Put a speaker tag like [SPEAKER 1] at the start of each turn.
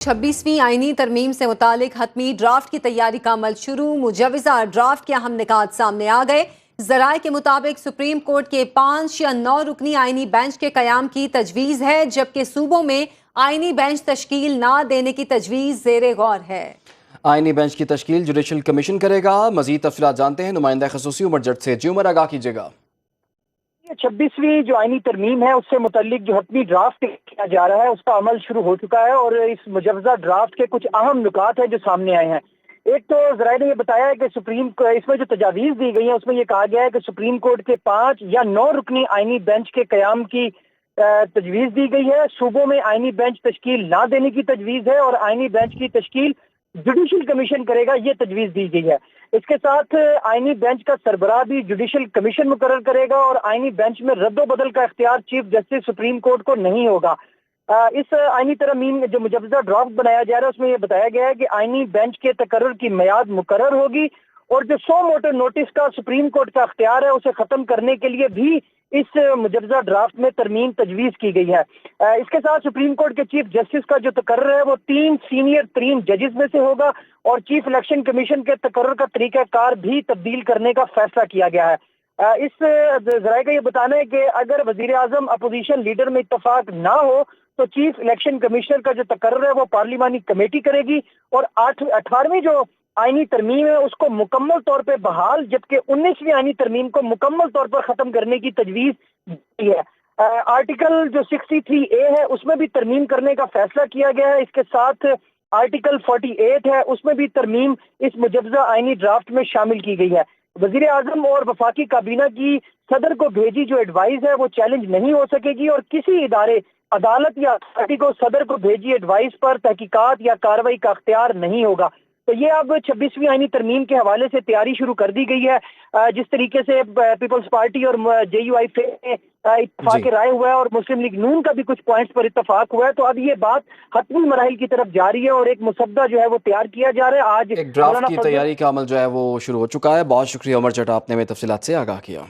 [SPEAKER 1] 26वीं आईनी तरमीम से मुतालिक हतमी ड्राफ्ट की तैयारी का अमल शुरू। मुजवज़ा ड्राफ्ट के अहम निकात सामने आ गए। ज़राए के मुताबिक सुप्रीम कोर्ट के 5 या 9 रुकनी आईनी बेंच के क़याम की तजवीज़ है, जबकि सूबों में आईनी बेंच तश्कील ना देने की तजवीज़ ज़ेरे गौर है।
[SPEAKER 2] आईनी बेंच की तश्कील जुडिशल कमीशन करेगा। मजीद तफसीलात जानते हैं नुमाइंदा खसूसी उमर जट से। जी उमर, आगाह कीजिएगा।
[SPEAKER 3] 26वीं जो आईनी तरमीम है उससे मुतल्लिक जो हतमी ड्राफ्ट किया जा रहा है उसका अमल शुरू हो चुका है और इस मुजवजा ड्राफ्ट के कुछ अहम नुकात हैं जो सामने आए हैं। एक तो ज़राए ने ये बताया है कि इसमें जो तजावीज़ दी गई है उसमें ये कहा गया है कि सुप्रीम कोर्ट के 5 या 9 रुकनी आईनी बेंच के क़याम की तजवीज़ दी गई है। सूबों में आईनी बेंच तश्कील ना देने की तजवीज़ है और आईनी बेंच की तश्कील जुडिशल कमीशन करेगा, ये तजवीज़ दी गई है। इसके साथ आईनी बेंच का सरबराह भी जुडिशल कमीशन मुकर्रर करेगा और आईनी बेंच में रद्दो बदल का इख्तियार चीफ जस्टिस सुप्रीम कोर्ट को नहीं होगा। इस आईनी तरमीम में जो मुजवजा ड्राफ्ट बनाया जा रहा है उसमें यह बताया गया है कि आईनी बेंच के तकर्रुर की मियाद मुकर्रर होगी और जो 100 मोटर नोटिस का सुप्रीम कोर्ट का इख्तियार है उसे खत्म करने के लिए भी इस मुजवजा ड्राफ्ट में तरमीम तजवीज़ की गई है। इसके साथ सुप्रीम कोर्ट के चीफ जस्टिस का जो तकर्रुर है वो 3 सीनियर तरीन जजेस में से होगा और चीफ इलेक्शन कमीशन के तकर्रुर का तरीक़ाकार भी तब्दील करने का फैसला किया गया है। इस ज़राए का ये बताना है कि अगर वज़ीर आज़म अपोजिशन लीडर में इत्तफाक ना हो तो चीफ इलेक्शन कमिश्नर का जो तकर्रुर है वो पार्लिमानी कमेटी करेगी और 18वीं जो आईनी तरमीम है उसको मुकम्मल तौर पे बहाल, जबकि 19वीं आईनी तरमीम को मुकम्मल तौर पर ख़त्म करने की तजवीज़ दी है। आर्टिकल जो 63A है उसमें भी तरमीम करने का फैसला किया गया है। इसके साथ आर्टिकल 48 है उसमें भी तरमीम इस मुजवजा आईनी ड्राफ्ट में शामिल की गई है। वज़ीर आज़म और वफाकी काबीना की सदर को भेजी जो एडवाइस है वो चैलेंज नहीं हो सकेगी और किसी इदारे, अदालत या अथॉरिटी को सदर को भेजी एडवाइस पर तहकीकात या कार्रवाई का अख्तियार नहीं होगा। तो ये अब 26वीं आईनी तरमीम के हवाले से तैयारी शुरू कर दी गई है। जिस तरीके से पीपल्स पार्टी और JUI में इत्तफाक राय हुआ है और मुस्लिम लीग नून का भी कुछ पॉइंट्स पर इत्तफाक हुआ है, तो अब ये बात हतमी मराहिल की तरफ जा रही है और एक मुसद्दा जो है वो तैयार किया जा रहा है। आज
[SPEAKER 2] एक ड्राफ्ट की तैयारी का अमल जो है वो शुरू हो चुका है। बहुत शुक्रिया उमर जट, आपने हमें तफसीलात से आगाह किया।